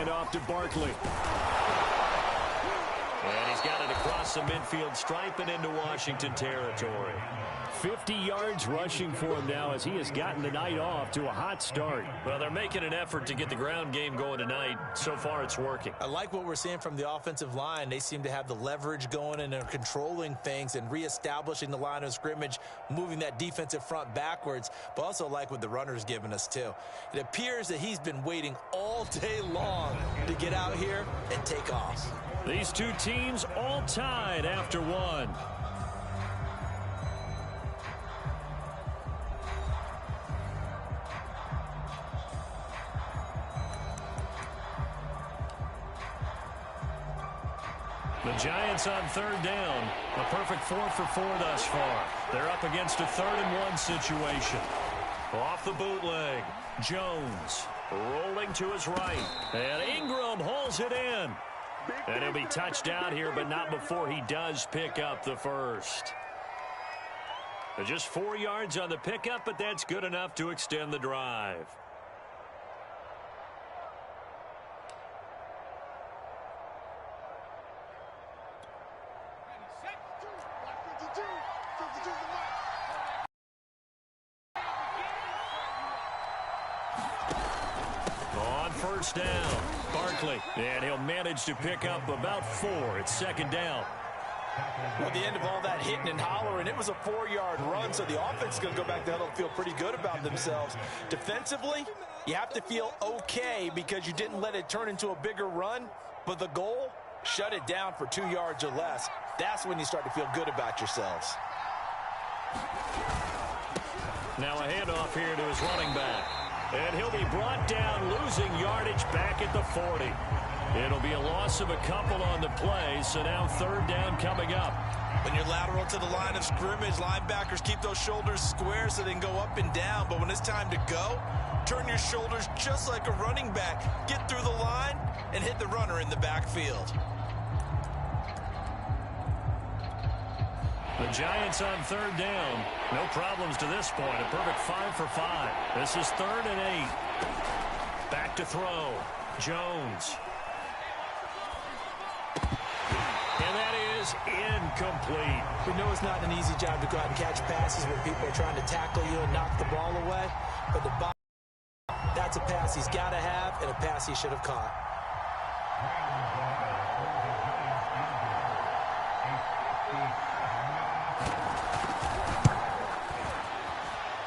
handoff to Barkley. And he's got it across the midfield stripe and into Washington territory. 50 yards rushing for him now as he has gotten the night off to a hot start. Well, they're making an effort to get the ground game going tonight. So far, it's working. I like what we're seeing from the offensive line. They seem to have the leverage going and they're controlling things and reestablishing the line of scrimmage, moving that defensive front backwards, but also like what the runner's giving us too. It appears that he's been waiting all day long to get out here and take off. These two teams all tied after one. The Giants on third down. A perfect 4 for 4 thus far. They're up against a 3rd-and-1 situation. Off the bootleg. Jones Rolling to his right. and Ingram hauls it in. And he'll be touched down here, but not before he does pick up the first. Just 4 yards on the pickup, but that's good enough to extend the drive. On first down, Barkley. And he'll manage to pick up about 4. It's 2nd down. Well, at the end of all that hitting and hollering, it was a 4-yard run, so the offense is going to go back to huddle and feel pretty good about themselves. Defensively, you have to feel okay because you didn't let it turn into a bigger run, but the goal, shut it down for 2 yards or less. That's when you start to feel good about yourselves. Now a handoff here to his running back. And he'll be brought down, losing yardage back at the 40. It'll be a loss of a couple on the play, so now 3rd down coming up. When you're lateral to the line of scrimmage, linebackers keep those shoulders square so they can go up and down. But when it's time to go, turn your shoulders just like a running back. Get through the line and hit the runner in the backfield. The Giants on 3rd down. No problems to this point. A perfect 5 for 5. This is 3rd and 8. Back to throw. Jones. And that is incomplete. We know it's not an easy job to go out and catch passes when people are trying to tackle you and knock the ball away. But that's a pass he's got to have and a pass he should have caught.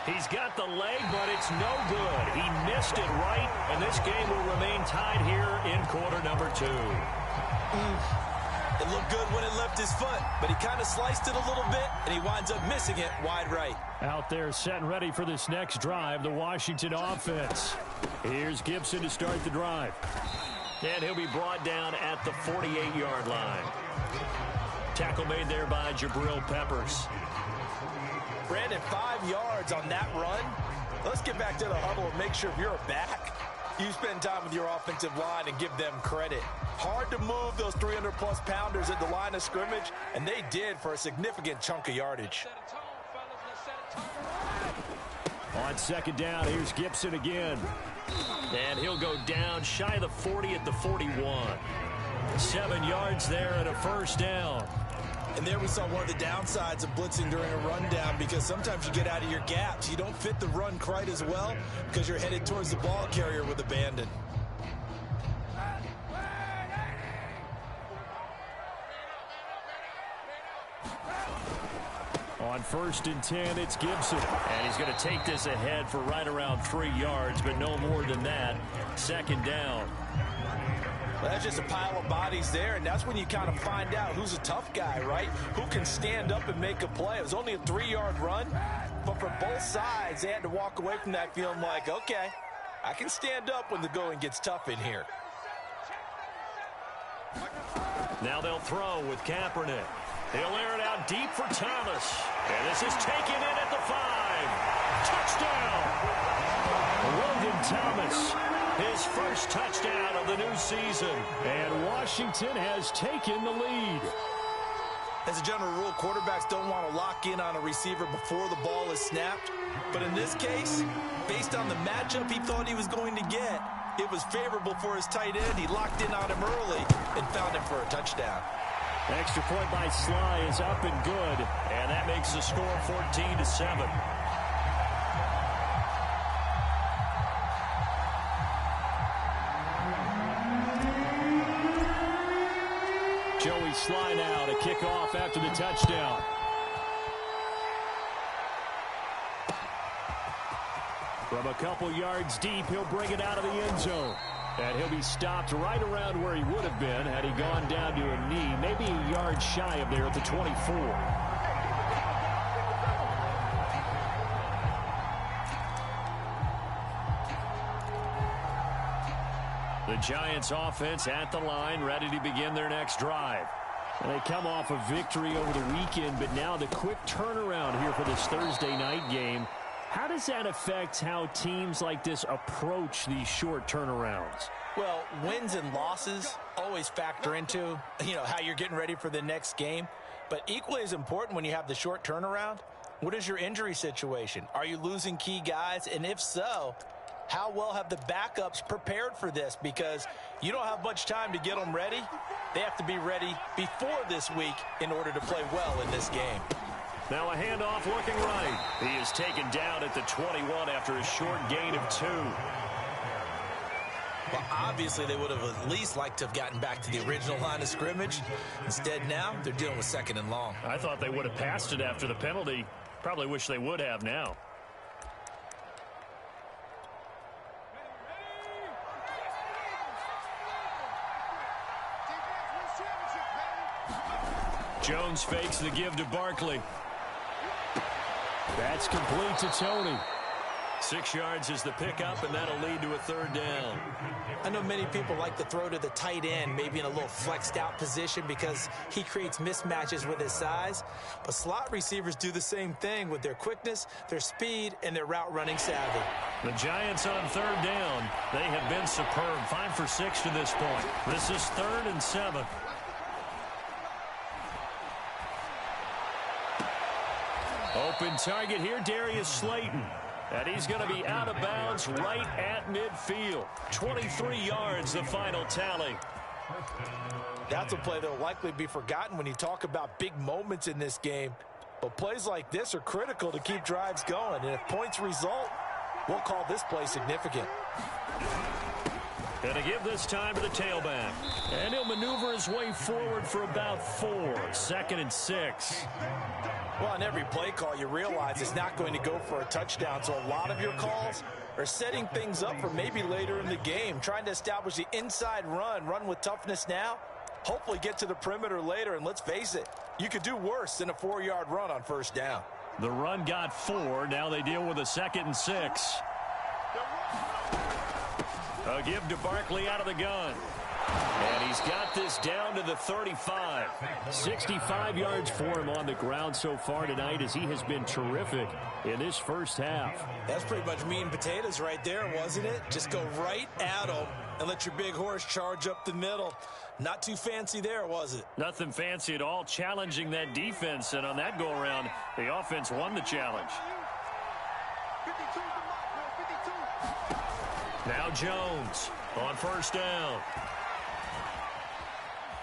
He's got the leg, but it's no good. He missed it right, and this game will remain tied here in quarter number 2. It looked good when it left his foot, but he kind of sliced it a little bit, and he winds up missing it wide right. Out there set and ready for this next drive, the Washington offense. Here's Gibson to start the drive. And he'll be brought down at the 48-yard line. Tackle made there by Jabril Peppers. Brandon, 5 yards on that run. Let's get back to the huddle and make sure if you're back, you spend time with your offensive line and give them credit. Hard to move those 300-plus pounders at the line of scrimmage, and they did for a significant chunk of yardage. On 2nd down, here's Gibson again. And he'll go down shy of the 40 at the 41. 7 yards there and a 1st down. And there we saw one of the downsides of blitzing during a rundown, because sometimes you get out of your gaps. You don't fit the run quite as well because you're headed towards the ball carrier with abandon. On 1st and 10, it's Gibson. And he's going to take this ahead for right around 3 yards, but no more than that. 2nd down. Well, that's just a pile of bodies there, and that's when you kind of find out who's a tough guy, right? Who can stand up and make a play. It was only a 3-yard run, but for both sides, they had to walk away from that feeling like, okay, I can stand up when the going gets tough in here. Now they'll throw with Kaepernick. He'll air it out deep for Thomas. And this is taken in at the 5. Touchdown! Logan Thomas. His first touchdown of the new season. And Washington has taken the lead. As a general rule, quarterbacks don't want to lock in on a receiver before the ball is snapped. But in this case, based on the matchup he thought he was going to get, It was favorable for his tight end. He locked in on him early and found him for a touchdown. Extra point by Sly is up and good, and that makes the score 14-7. Joey Sly now to kick off after the touchdown. From a couple yards deep, he'll bring it out of the end zone. And he'll be stopped right around where he would have been had he gone down to a knee, maybe a yard shy of there at the 24. The Giants offense at the line, ready to begin their next drive. And they come off a victory over the weekend, but now the quick turnaround here for this Thursday night game. How does that affect how teams like this approach these short turnarounds? Well, wins and losses always factor into, how you're getting ready for the next game. But equally as important when you have the short turnaround, what is your injury situation? Are you losing key guys? And if so, how well have the backups prepared for this? Because you don't have much time to get them ready. They have to be ready before this week in order to play well in this game. Now a handoff looking right. He is taken down at the 21 after a short gain of 2. Well, obviously they would have at least liked to have gotten back to the original line of scrimmage. Instead now, they're dealing with 2nd and long. I thought they would have passed it after the penalty. Probably wish they would have now. Jones fakes the give to Barkley. That's complete to Tony. 6 yards is the pickup, and that'll lead to a 3rd down. I know many people like to throw to the tight end, maybe in a little flexed out position because he creates mismatches with his size. But slot receivers do the same thing with their quickness, their speed, and their route running savvy. The Giants on 3rd down. They have been superb. 5 for 6 to this point. This is 3rd and 7. Open target here, Darius Slayton. And he's going to be out of bounds right at midfield. 23 yards, the final tally. That's a play that will likely be forgotten when you talk about big moments in this game. But plays like this are critical to keep drives going. And if points result, we'll call this play significant. Going to give this time to the tailback. And he'll maneuver his way forward for about 4. 2nd and 6. Well, on every play call, you realize it's not going to go for a touchdown. So a lot of your calls are setting things up for maybe later in the game, trying to establish the inside run with toughness now, hopefully get to the perimeter later. And let's face it, you could do worse than a 4-yard run on 1st down. The run got 4. Now they deal with a 2nd and 6. A give to Barkley out of the gun. And he's got this down to the 35. 65 yards for him on the ground so far tonight as he has been terrific in this first half. That's pretty much meat and potatoes right there, wasn't it? Just go right at him and let your big horse charge up the middle. Not too fancy there, was it? Nothing fancy at all, challenging that defense. And on that go-around, the offense won the challenge. Now Jones on 1st down.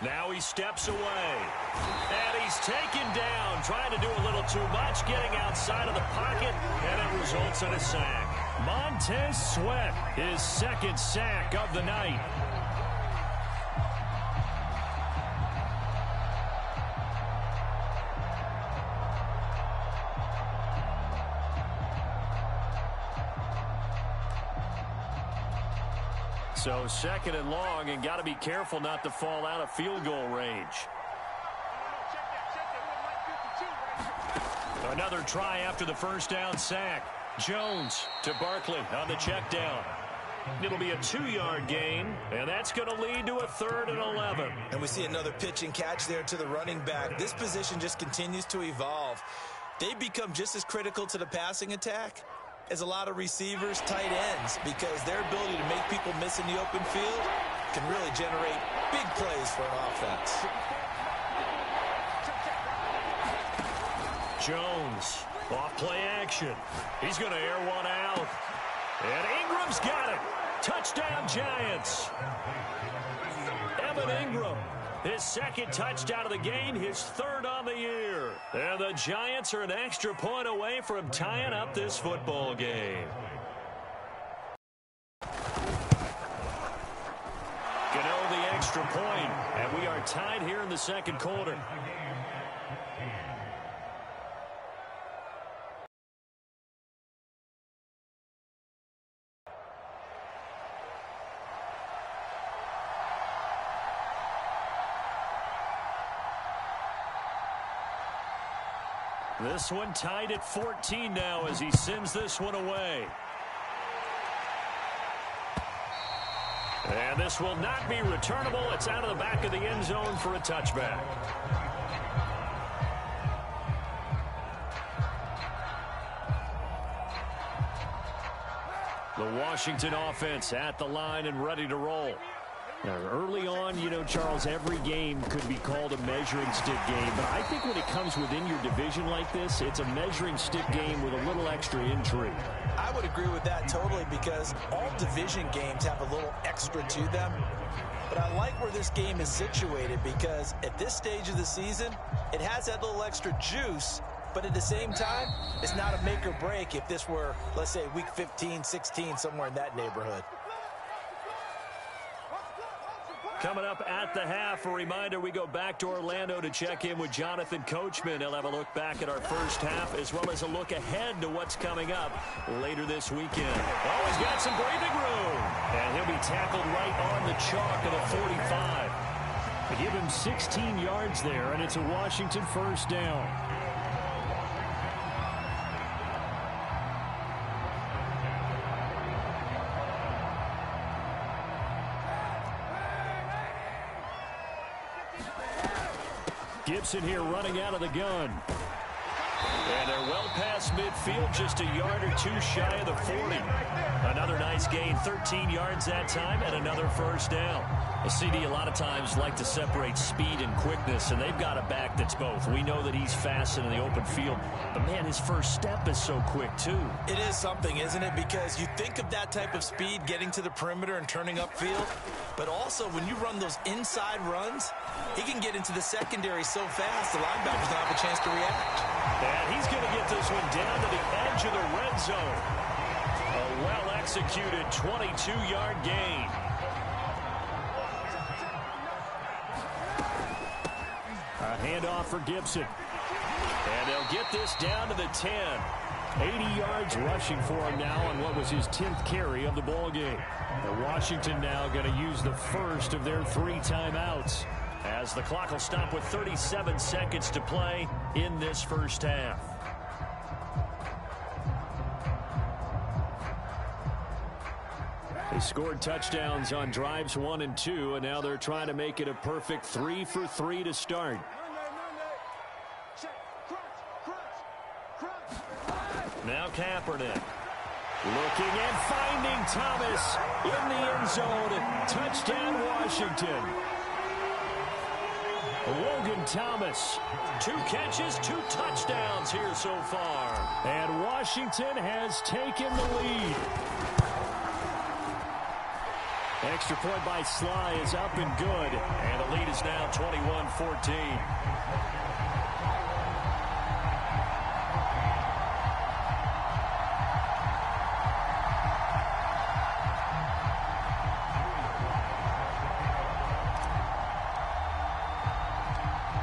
Now he steps away. And he's taken down, trying to do a little too much, getting outside of the pocket, and it results in a sack. Montez Sweat, his 2nd sack of the night. So 2nd and long, and got to be careful not to fall out of field goal range. Another try after the 1st down sack. Jones to Barkley on the check down. It'll be a 2-yard gain, and that's going to lead to a 3rd and 11. And we see another pitch and catch there to the running back. This position just continues to evolve. They become just as critical to the passing attack as a lot of receivers, tight ends, because their ability to make people miss in the open field can really generate big plays for an offense. Jones, off play action. He's going to air one out. And Ingram's got it. Touchdown, Giants. Evan Ingram, his second touchdown of the game, his third on the year. And the Giants are an extra point away from tying up this football game. Gano the extra point, and we are tied here in the second quarter. This one tied at 14 now as he sends this one away. And this will not be returnable. It's out of the back of the end zone for a touchback. The Washington offense at the line and ready to roll. Now, early on, you know, Charles, every game could be called a measuring stick game. But I think when it comes within your division like this, it's a measuring stick game with a little extra intrigue. I would agree with that totally because all division games have a little extra to them. But I like where this game is situated because at this stage of the season, it has that little extra juice. But at the same time, it's not a make or break if this were, let's say, week 15, 16, somewhere in that neighborhood. Coming up at the half, a reminder, we go back to Orlando to check in with Jonathan Coachman. He'll have a look back at our first half as well as a look ahead to what's coming up later this weekend. Oh, he's got some breathing room. And he'll be tackled right on the chalk of the 45. They give him 16 yards there, and it's a Washington first down. Gibson here running out of the gun. And they're well past midfield, just a yard or two shy of the 40. Another nice gain, 13 yards that time, and another first down. The CD a lot of times like to separate speed and quickness, and they've got a back that's both. We know that he's fast in the open field, but man, his first step is so quick too. It is something, isn't it? Because you think of that type of speed getting to the perimeter and turning upfield, but also when you run those inside runs, he can get into the secondary so fast the linebackers don't have a chance to react. And he's going to get this one down to the edge of the red zone. A well-executed 22-yard gain. A handoff for Gibson. And they'll get this down to the 10. 80 yards rushing for him now on what was his 10th carry of the ball game. And Washington now going to use the first of their 3 timeouts, as the clock will stop with 37 seconds to play in this first half. They scored touchdowns on drives 1 and 2, and now they're trying to make it a perfect 3 for 3 to start. Now Kaepernick. Looking and finding Thomas in the end zone. Touchdown, Washington. Logan Thomas, 2 catches, 2 touchdowns here so far. And Washington has taken the lead. Extra point by Sly is up and good. And the lead is now 21-14.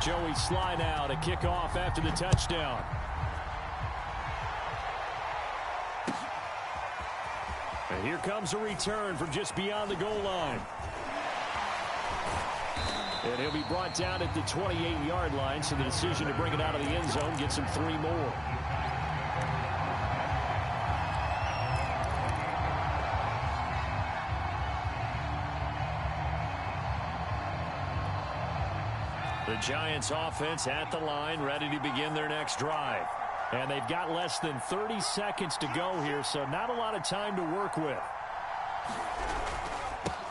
Joey Sly now to kick off after the touchdown. And here comes a return from just beyond the goal line. And he'll be brought down at the 28-yard line, so the decision to bring it out of the end zone gets him 3 more. The Giants offense at the line, ready to begin their next drive. And they've got less than 30 seconds to go here, so not a lot of time to work with.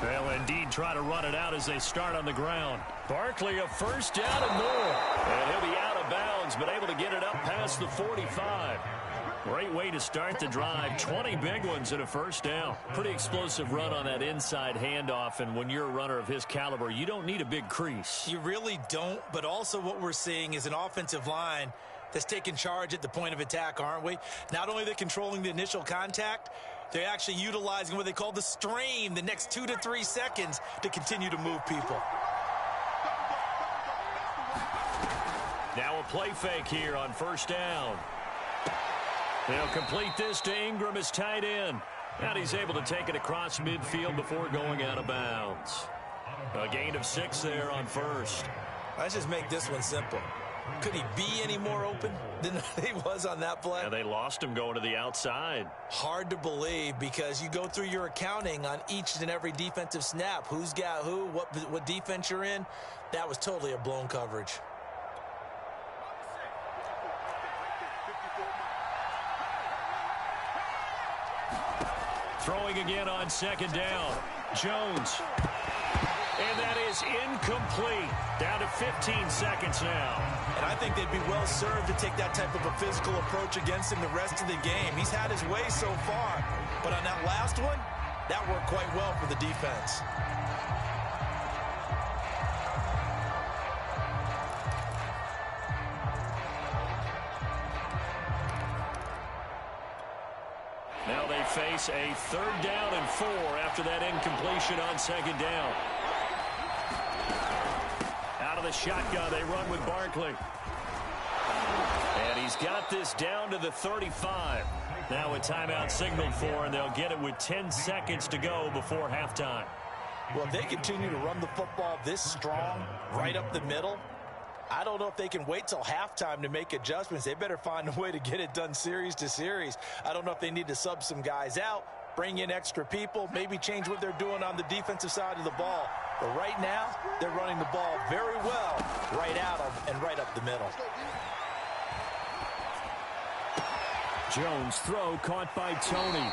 They'll indeed try to run it out as they start on the ground. Barkley a first down and more. And he'll be out of bounds, but able to get it up past the 45. Great way to start the drive. 20 big ones and a first down. Pretty explosive run on that inside handoff, and when you're a runner of his caliber, you don't need a big crease. You really don't, but also what we're seeing is an offensive line that's taking charge at the point of attack, aren't we? Not only are they controlling the initial contact, they're actually utilizing what they call the strain, the next 2 to 3 seconds to continue to move people. Now a play fake here on first down. They'll complete this to Ingram as tight end. And he's able to take it across midfield before going out of bounds. A gain of 6 there on first. Let's just make this one simple. Could he be any more open than he was on that play? And they lost him going to the outside. Hard to believe because you go through your accounting on each and every defensive snap. Who's got who, what defense you're in. That was totally a blown coverage. Throwing again on second down. Jones. And that is incomplete. Down to 15 seconds now. And I think they'd be well served to take that type of a physical approach against him the rest of the game. He's had his way so far. But on that last one, that worked quite well for the defense. Now they face a 3rd down and 4 after that incompletion on second down. Out of the shotgun, they run with Barkley. And he's got this down to the 35. Now a timeout signaled for, and they'll get it with 10 seconds to go before halftime. Well, if they continue to run the football this strong, right up the middle, I don't know if they can wait till halftime to make adjustments. They better find a way to get it done series to series. I don't know if they need to sub some guys out, bring in extra people, maybe change what they're doing on the defensive side of the ball. But right now, they're running the ball very well right out of and right up the middle. Jones throw caught by Tony.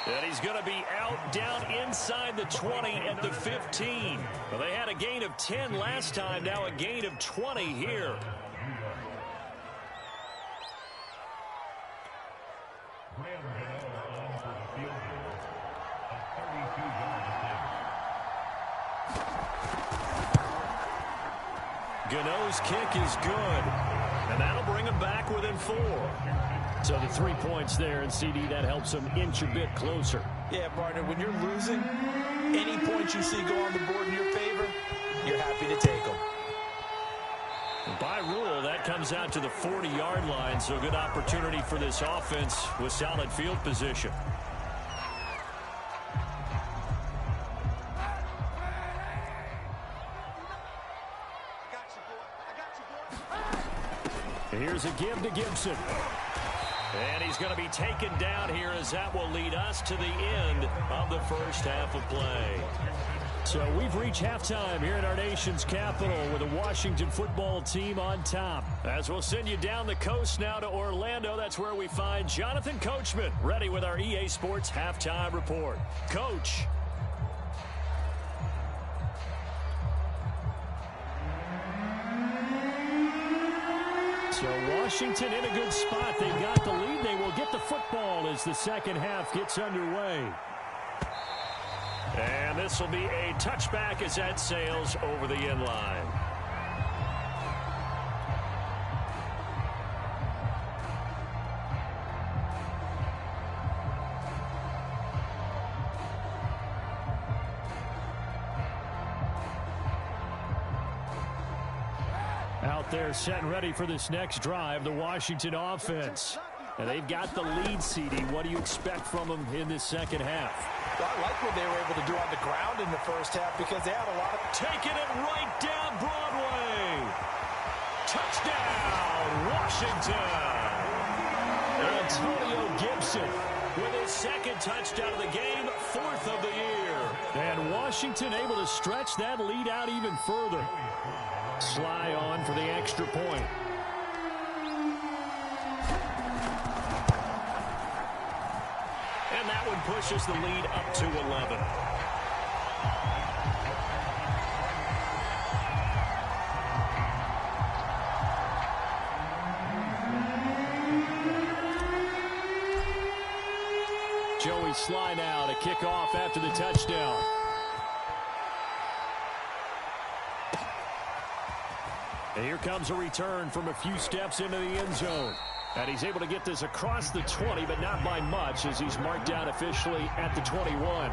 And he's going to be out down inside the 20 at the 15. Well, they had a gain of 10 last time, now a gain of 20 here. Gano's kick is good. And that'll bring him back within 4. So the 3 points there, and CD, that helps them inch a bit closer. Yeah, partner, when you're losing, any points you see go on the board in your favor, you're happy to take them. By rule, that comes out to the 40-yard line, so good opportunity for this offense with solid field position. And here's a give to Gibson. And he's going to be taken down here as that will lead us to the end of the first half of play. So we've reached halftime here at our nation's capital with the Washington football team on top. As we'll send you down the coast now to Orlando, that's where we find Jonathan Coachman ready with our EA Sports halftime report. Coach. So Washington in a good spot. They've got the lead. They will get the football as the second half gets underway. And this will be a touchback as that sails over the end line. Out there set and ready for this next drive, the Washington offense. And they've got the lead, CD. What do you expect from them in this second half? Well, I like what they were able to do on the ground in the first half because they had a lot of... Taking it right down Broadway. Touchdown, Washington. Antonio Gibson with his second touchdown of the game, 4th of the year. And Washington able to stretch that lead out even further. Sly on for the extra point. And that one pushes the lead up to 11. baseline now to kick off after the touchdown. And here comes a return from a few steps into the end zone. And he's able to get this across the 20, but not by much, as he's marked down officially at the 21.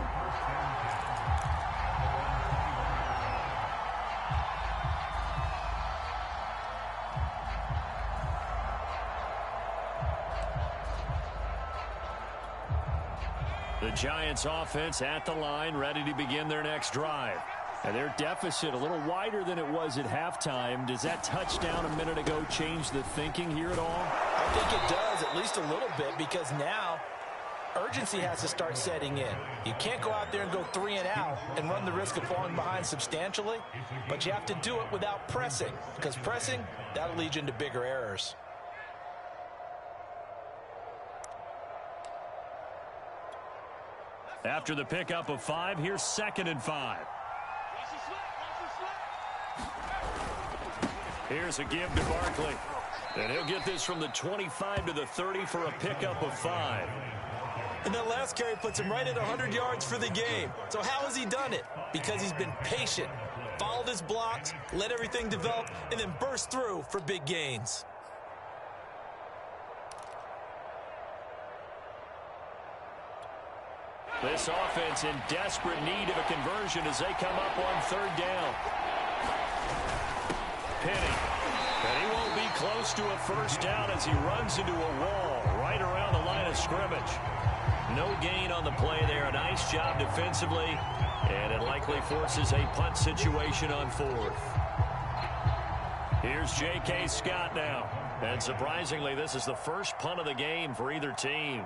The Giants offense at the line, ready to begin their next drive. And their deficit a little wider than it was at halftime. Does that touchdown a minute ago change the thinking here at all? I think it does, at least a little bit, because now urgency has to start setting in. You can't go out there and go 3 and out and run the risk of falling behind substantially, but you have to do it without pressing, because pressing, that'll lead you into bigger errors. After the pickup of 5, here's 2nd and 5. Here's a give to Barkley. And he'll get this from the 25 to the 30 for a pickup of 5. And that last carry puts him right at 100 yards for the game. So how has he done it? Because he's been patient, followed his blocks, let everything develop, and then burst through for big gains. This offense in desperate need of a conversion as they come up on 3rd down. Penny. And he won't be close to a first down as he runs into a wall right around the line of scrimmage. No gain on the play there. A nice job defensively. And it likely forces a punt situation on 4th. Here's J.K. Scott now. And surprisingly, this is the first punt of the game for either team.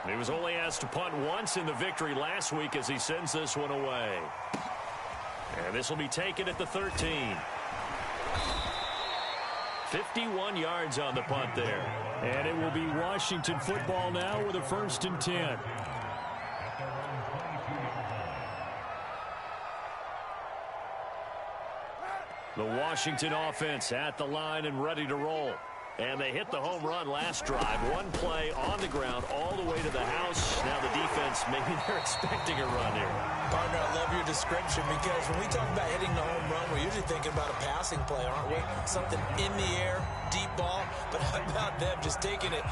He was only asked to punt once in the victory last week as he sends this one away. And this will be taken at the 13. 51 yards on the punt there. And it will be Washington football now with a 1st and 10. The Washington offense at the line and ready to roll. And they hit the home run last drive. One play on the ground all the way to the house. Now the defense, maybe they're expecting a run here. Partner, I love your description, because when we talk about hitting the home run, we're usually thinking about a passing play, aren't we? Something in the air, deep ball. But how about them just taking it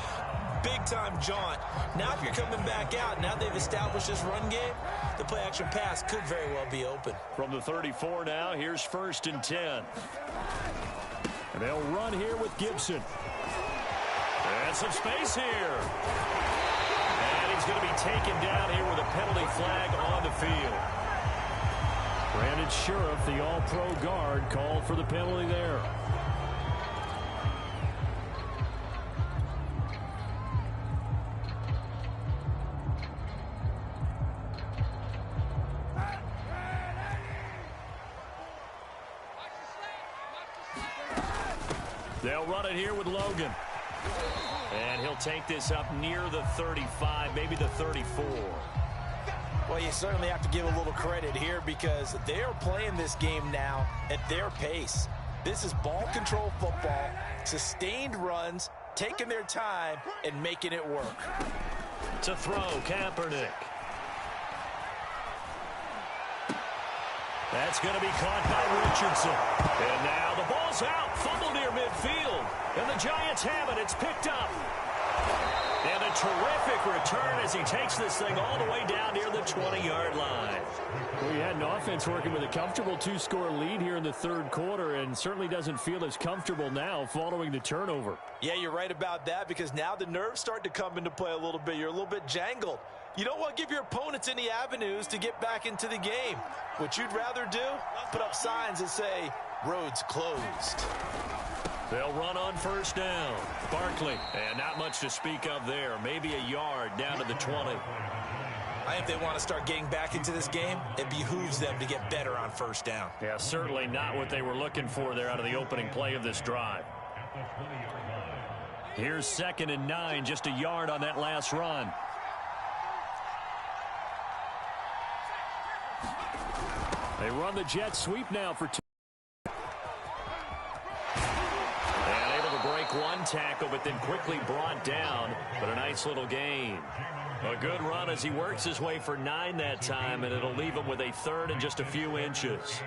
big-time jaunt? Now if you're coming back out, now they've established this run game, the play-action pass could very well be open. From the 34 now, here's 1st and 10. And they'll run here with Gibson. And some space here. And he's going to be taken down here with a penalty flag on the field. Brandon Sheriff, the all-pro guard, called for the penalty there. They'll run it here with Logan. And he'll take this up near the 35, maybe the 34. Well, you certainly have to give a little credit here, because they are playing this game now at their pace. This is ball control football, sustained runs, taking their time, and making it work. To throw, Kaepernick. That's going to be caught by Richardson. And now the ball's out. Fumble near midfield. And the Giants have it. It's picked up. And a terrific return as he takes this thing all the way down near the 20-yard line. Well, you had an offense working with a comfortable 2-score lead here in the 3rd quarter, and certainly doesn't feel as comfortable now following the turnover. Yeah, you're right about that, because now the nerves start to come into play a little bit. You're a little bit jangled. You don't want to give your opponents any avenues to get back into the game. What you'd rather do, put up signs that say, roads closed. They'll run on 1st down. Barkley, and not much to speak of there. Maybe a yard down to the 20. I think they want to start getting back into this game. It behooves them to get better on 1st down. Yeah, certainly not what they were looking for there out of the opening play of this drive. Here's 2nd and 9, just a yard on that last run. They run the jet sweep now for 2. And able to break one tackle, but then quickly brought down. But a nice little gain. A good run as he works his way for 9 that time, and it'll leave him with a third and just a few inches.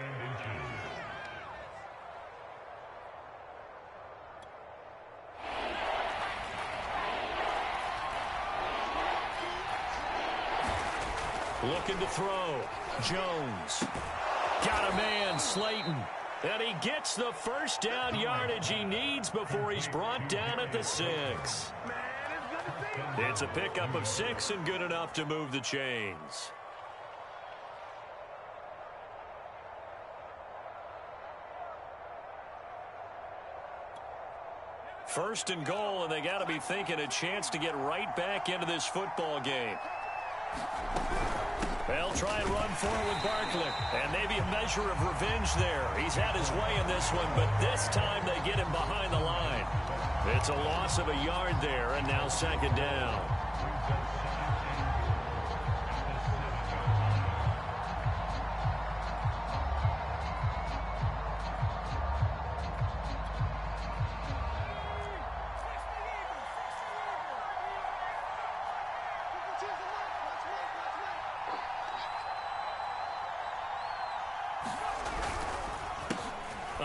Looking to throw. Jones. Got a man, Slayton. And he gets the first down yardage he needs before he's brought down at the 6. It's a pickup of 6 and good enough to move the chains. First and goal, and they got to be thinking a chance to get right back into this football game. They'll try and run forward with Barkley. And maybe a measure of revenge there. He's had his way in this one, but this time they get him behind the line. It's a loss of a yard there, and now second down.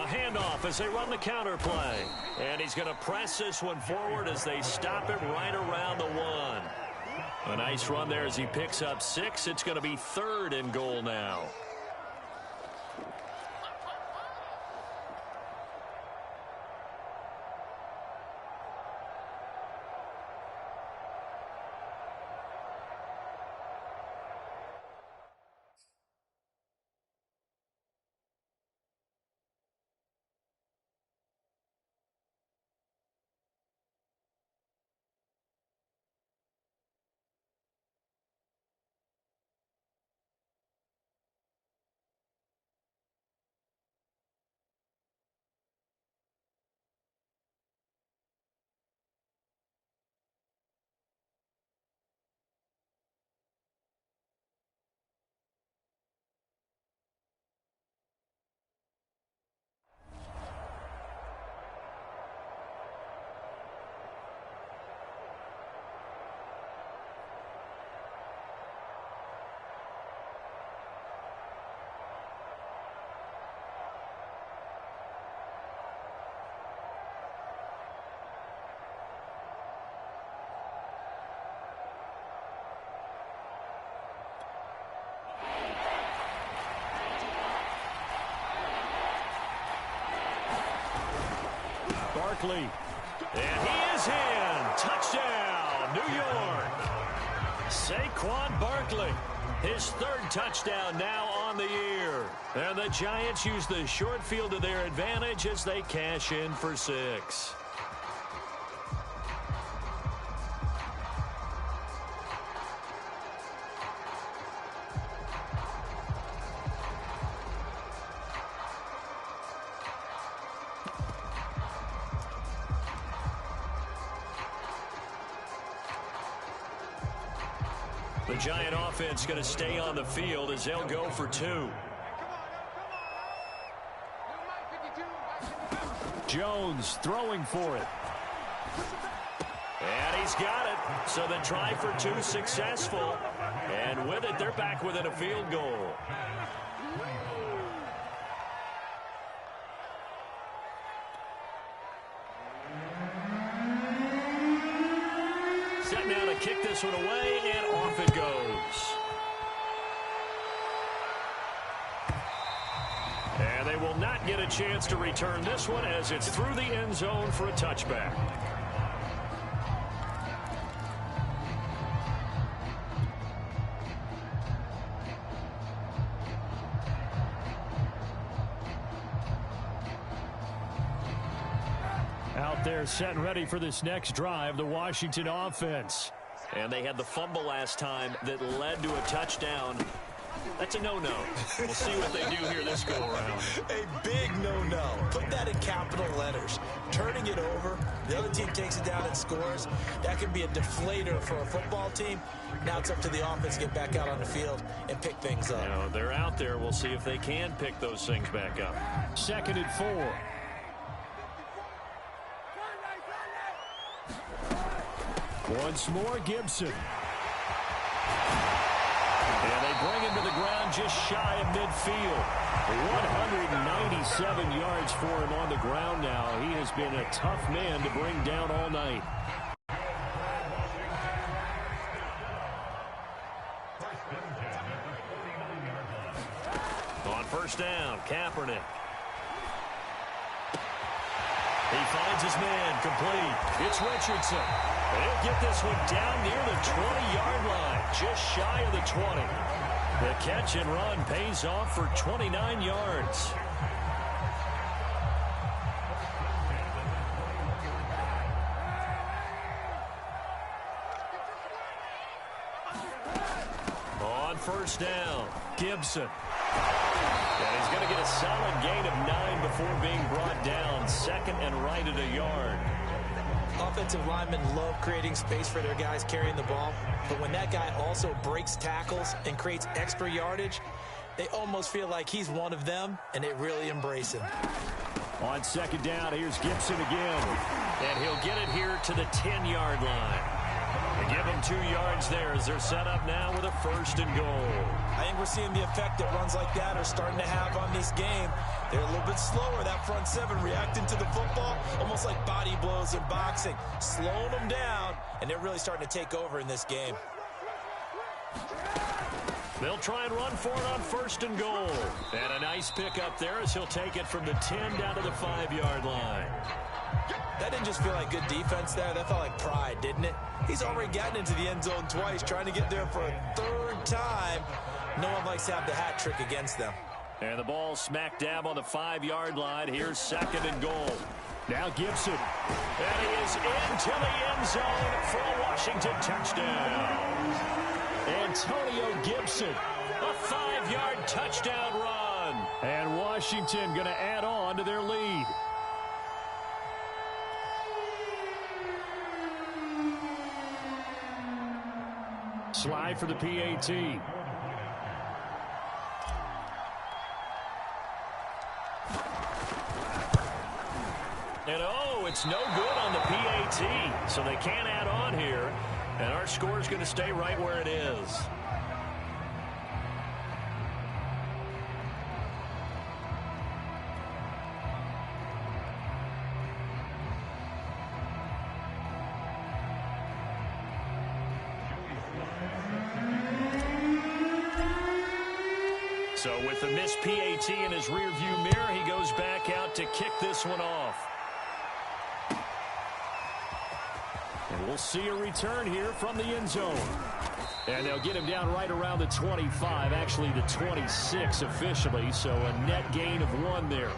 Handoff as they run the counter play. And he's going to press this one forward as they stop it right around the 1. A nice run there as he picks up 6. It's going to be third and goal now. Barkley. And he is in. Touchdown, New York. Saquon Barkley. His third touchdown now on the year. And the Giants use the short field to their advantage as they cash in for 6. The Giant offense going to stay on the field as they'll go for 2. Jones throwing for it. And he's got it. So the try for 2 successful. And with it, they're back within a field goal. Set now to kick this one away, and off it goes. And they will not get a chance to return this one as it's through the end zone for a touchback. Out there set and ready for this next drive, the Washington offense. And they had the fumble last time that led to a touchdown. That's a no-no. We'll see what they do here this go-around. A big no-no. Put that in capital letters. Turning it over, the other team takes it down and scores. That can be a deflator for a football team. Now it's up to the offense to get back out on the field and pick things up. You know, they're out there. We'll see if they can pick those things back up. 2nd and 4. Once more, Gibson. And they bring him to the ground just shy of midfield. 197 yards for him on the ground now. He has been a tough man to bring down all night. On first down, Kaepernick. He finds his man, complete. It's Richardson. He'll get this one down near the 20-yard line, just shy of the 20. The catch and run pays off for 29 yards. On first down, Gibson. And he's going to get a solid gain of 9 before being brought down. Second and right at a yard. Offensive linemen love creating space for their guys carrying the ball. But when that guy also breaks tackles and creates extra yardage, they almost feel like he's one of them, and they really embrace him. On second down, here's Gibson again. And he'll get it here to the 10-yard line. They give him 2 yards there as they're set up now with a first and goal. I think we're seeing the effect that runs like that are starting to have on this game. They're a little bit slower, that front seven, reacting to the football, almost like body blows in boxing, slowing them down, and they're really starting to take over in this game. They'll try and run for it on first and goal. And a nice pickup there as he'll take it from the 10 down to the 5-yard line. That didn't just feel like good defense there. That felt like pride, didn't it? He's already gotten into the end zone twice, trying to get there for a third time. No one likes to have the hat trick against them. And the ball smack dab on the 5-yard line. Here's second and goal. Now Gibson. And he is into the end zone for a Washington touchdown. Antonio Gibson, a 5-yard touchdown run. And Washington going to add on to their lead. Slide for the PAT. And oh, it's no good on the PAT. So they can't add on here. And our score is going to stay right where it is. So with the missed PAT in his rearview mirror, he goes back out to kick this one off. And we'll see a return here from the end zone. And they'll get him down right around the 25, actually the 26 officially, so a net gain of 1 there.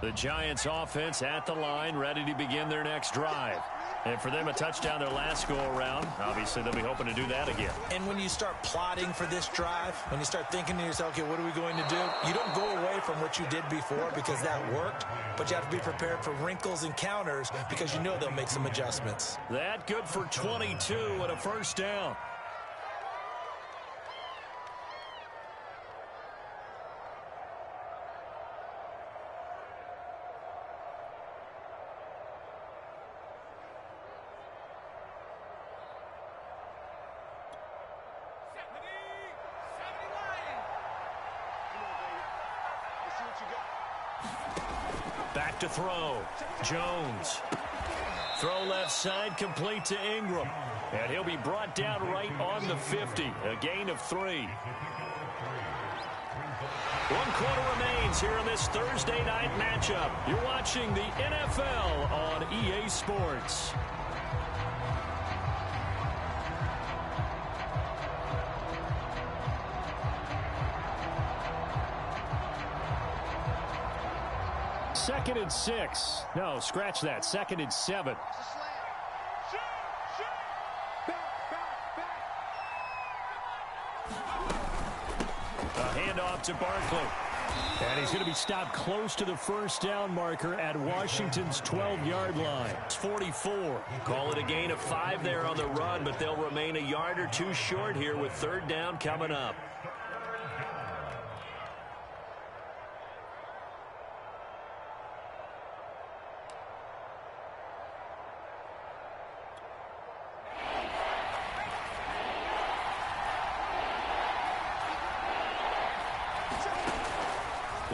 The Giants offense at the line, ready to begin their next drive. And for them, a touchdown their last go-around. Obviously, they'll be hoping to do that again. And when you start plotting for this drive, when you start thinking to yourself, okay, what are we going to do? You don't go away from what you did before because that worked, but you have to be prepared for wrinkles and counters because you know they'll make some adjustments. That good for 22 and a first down. Back to throw. Jones. Throw left side, complete to Ingram. And he'll be brought down right on the 50. A gain of 3. 1 quarter remains here in this Thursday night matchup. You're watching the NFL on EA Sports. Second and 6. No, scratch that. Second and 7. A handoff to Barkley. And he's going to be stopped close to the first down marker at Washington's 12-yard line. It's 44. Call it a gain of 5 there on the run, but they'll remain a yard or two short here with third down coming up.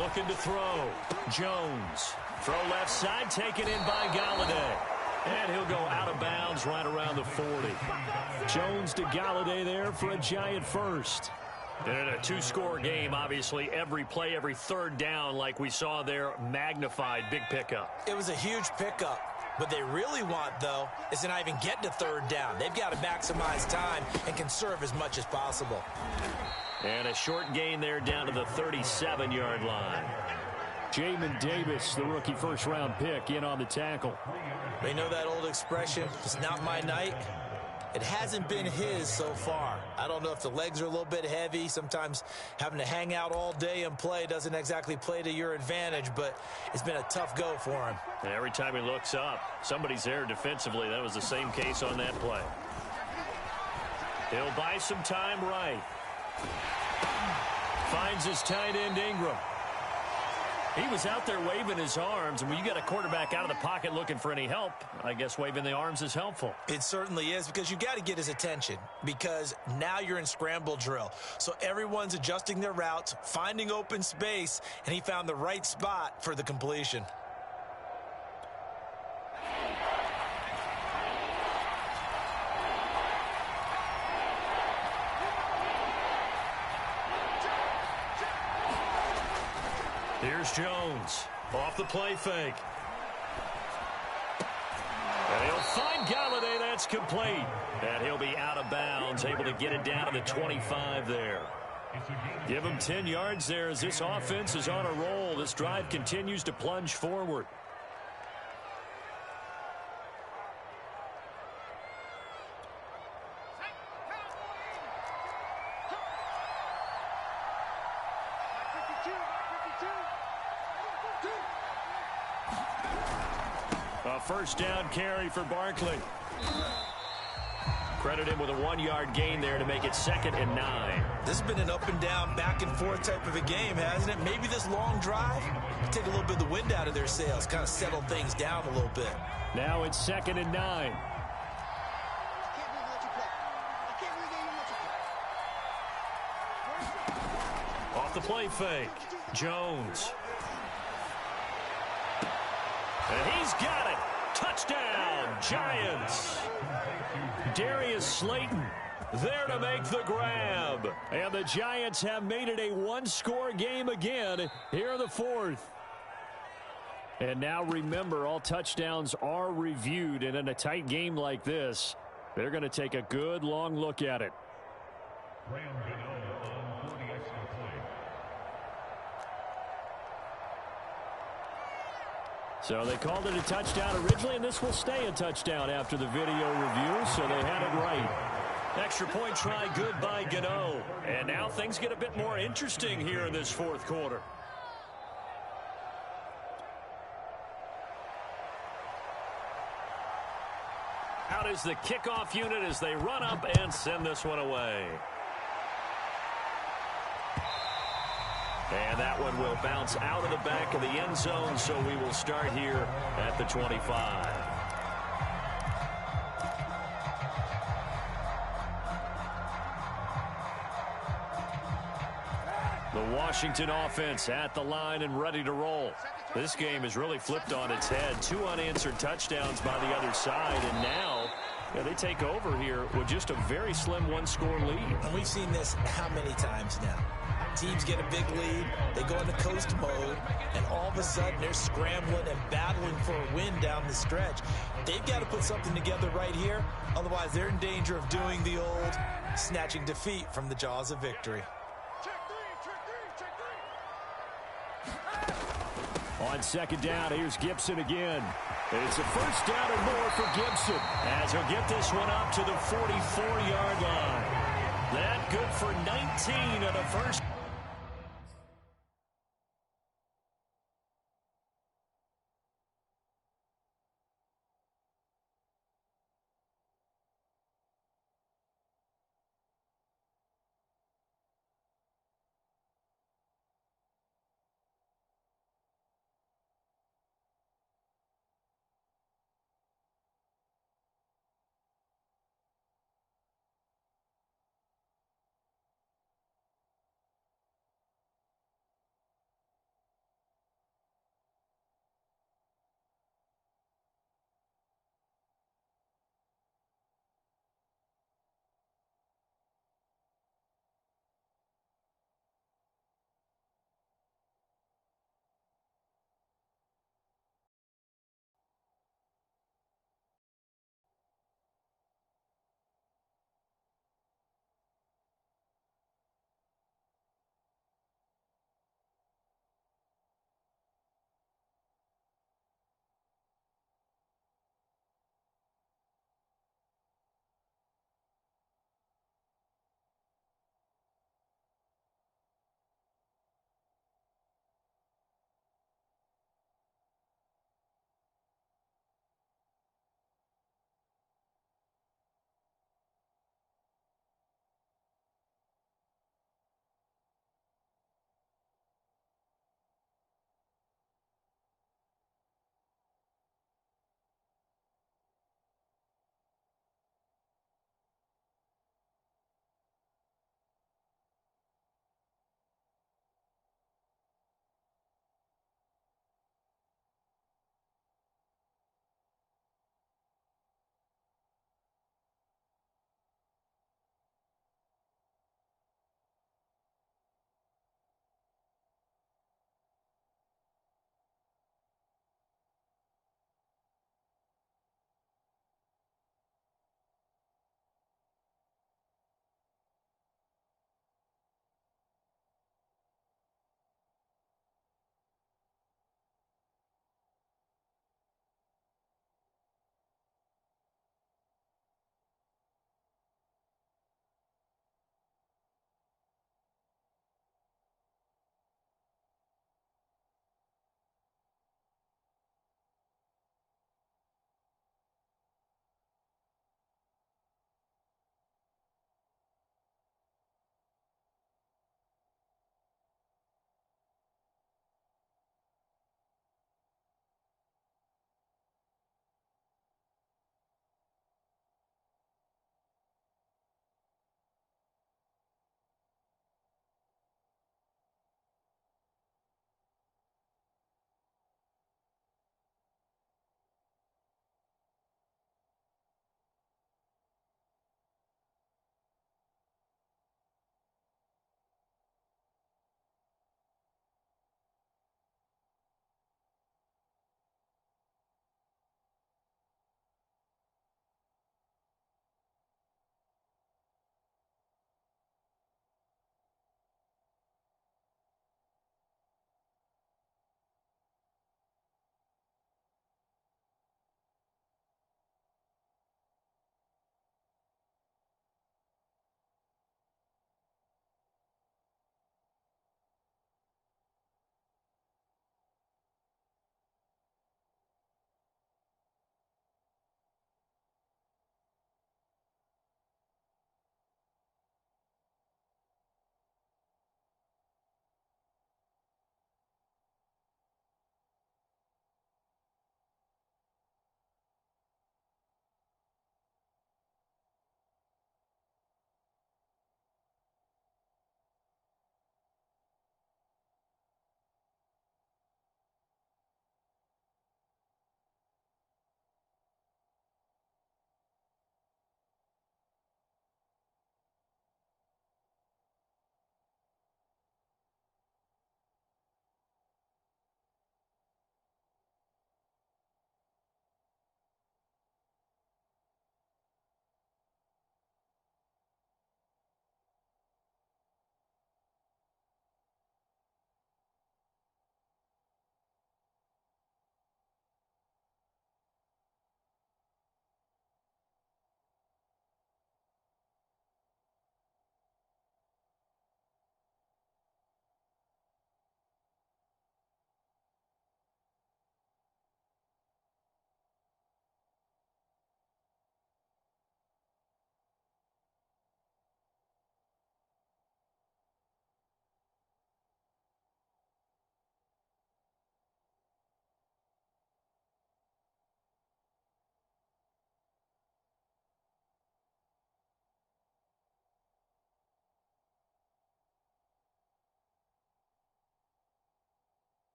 Looking to throw. Jones. Throw left side, taken in by Galladay. And he'll go out of bounds right around the 40. Jones to Galladay there for a Giant first. And in a two-score game, obviously, every play, every third down, like we saw there, magnified. Big pickup. It was a huge pickup. What they really want, though, is to not even get to third down. They've got to maximize time and conserve as much as possible. And a short gain there down to the 37-yard line. Jamin Davis, the rookie first-round pick, in on the tackle. They know that old expression, it's not my night. It hasn't been his so far. I don't know if the legs are a little bit heavy. Sometimes having to hang out all day and play doesn't exactly play to your advantage, but it's been a tough go for him. And every time he looks up, somebody's there defensively. That was the same case on that play. He'll buy some time right. Finds his tight end, Ingram. He was out there waving his arms, and when you got a quarterback out of the pocket looking for any help, I guess waving the arms is helpful. It certainly is, because you got to get his attention, because now you're in scramble drill. So everyone's adjusting their routes, finding open space, and he found the right spot for the completion. Here's Jones. Off the play fake. And he'll find Galladay. That's complete. And he'll be out of bounds, able to get it down to the 25 there. Give him 10 yards there as this offense is on a roll. This drive continues to plunge forward. A first down carry for Barkley. Credit him with a 1-yard gain there to make it 2nd and 9. This has been an up and down, back and forth type of a game, hasn't it? Maybe this long drive take a little bit of the wind out of their sails, kind of settle things down a little bit. Now it's 2nd and 9. Off the play fake. Jones. And he's got it. Touchdown, Giants. Darius Slayton there to make the grab. And the Giants have made it a one-score game again here in the 4th. And now remember, all touchdowns are reviewed. And in a tight game like this, they're going to take a good long look at it. So they called it a touchdown originally, and this will stay a touchdown after the video review, so they had it right. Extra point try good by Gano. And now things get a bit more interesting here in this 4th quarter. Out is the kickoff unit as they run up and send this one away. And that one will bounce out of the back of the end zone, so we will start here at the 25. The Washington offense at the line and ready to roll. This game is really flipped on its head. 2 unanswered touchdowns by the other side, and now they take over here with just a very slim one-score lead. And we've seen this how many times now? Teams get a big lead, they go into coast mode, and all of a sudden they're scrambling and battling for a win down the stretch. They've got to put something together right here, otherwise they're in danger of doing the old snatching defeat from the jaws of victory. On 2nd down, here's Gibson again. It's a first down and more for Gibson, as he'll get this one up to the 44-yard line. That good for 19 of the first.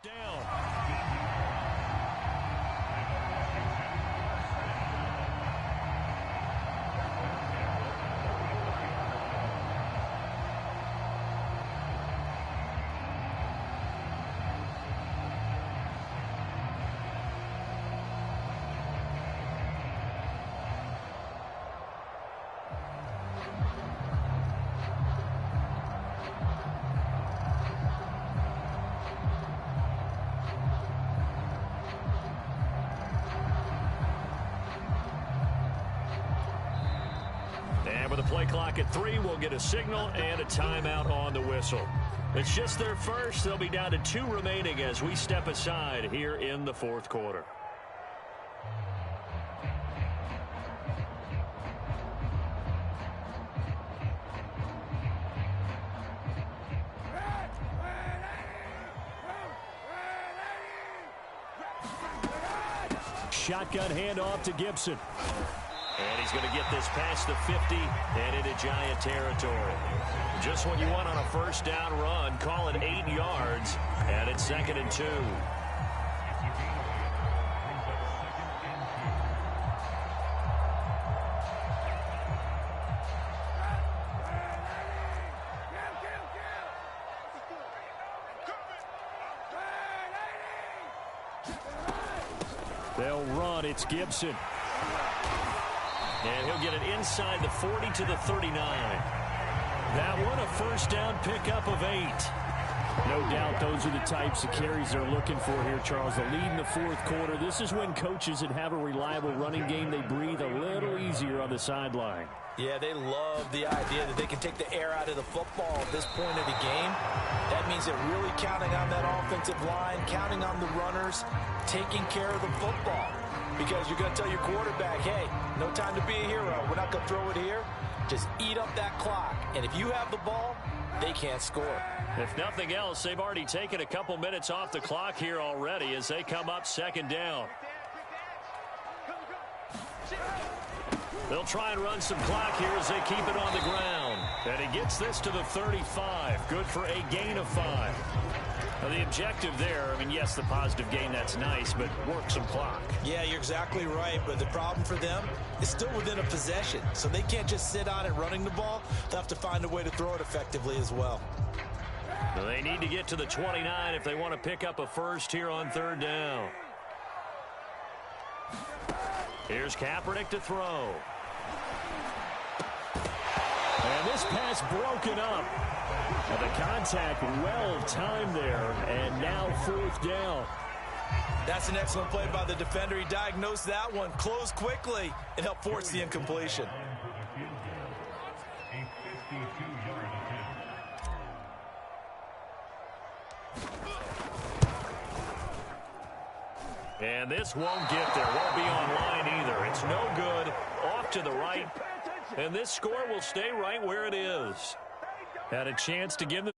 Down. And with the play clock at 3, we'll get a signal and a timeout on the whistle. It's just their first. They'll be down to 2 remaining as we step aside here in the fourth quarter. Shotgun handoff to Gibson. And he's going to get this past the 50 and into Giant territory. Just what you want on a first down run. Call it 8 yards, and it's 2nd and 2. They'll run. It's Gibson. And he'll get it inside the 40 to the 39. That one, a first down pickup of 8. No doubt those are the types of carries they're looking for here, Charles. The lead in the fourth quarter. This is when coaches that have a reliable running game, they breathe a little easier on the sideline. Yeah, they love the idea that they can take the air out of the football at this point of the game. That means they're really counting on that offensive line, counting on the runners, taking care of the football. Because you're going to tell your quarterback, hey, no time to be a hero. We're not going to throw it here. Just eat up that clock. And if you have the ball, they can't score. If nothing else, they've already taken a couple minutes off the clock here already as they come up 2nd down. They'll try and run some clock here as they keep it on the ground. And he gets this to the 35. Good for a gain of 5. Now, the objective there, I mean, yes, the positive gain, that's nice, but work some clock. Yeah, you're exactly right, but the problem for them is still within a possession, so they can't just sit on it running the ball. They'll have to find a way to throw it effectively as well. Well, they need to get to the 29 if they want to pick up a first here on 3rd down. Here's Kaepernick to throw. And this pass broken up. And the contact well timed there, and now 4th down. That's an excellent play by the defender. He diagnosed that one, closed quickly, and helped force the incompletion. And this won't get there. Won't be online either. It's no good. Off to the right. And this score will stay right where it is. Had a chance to give them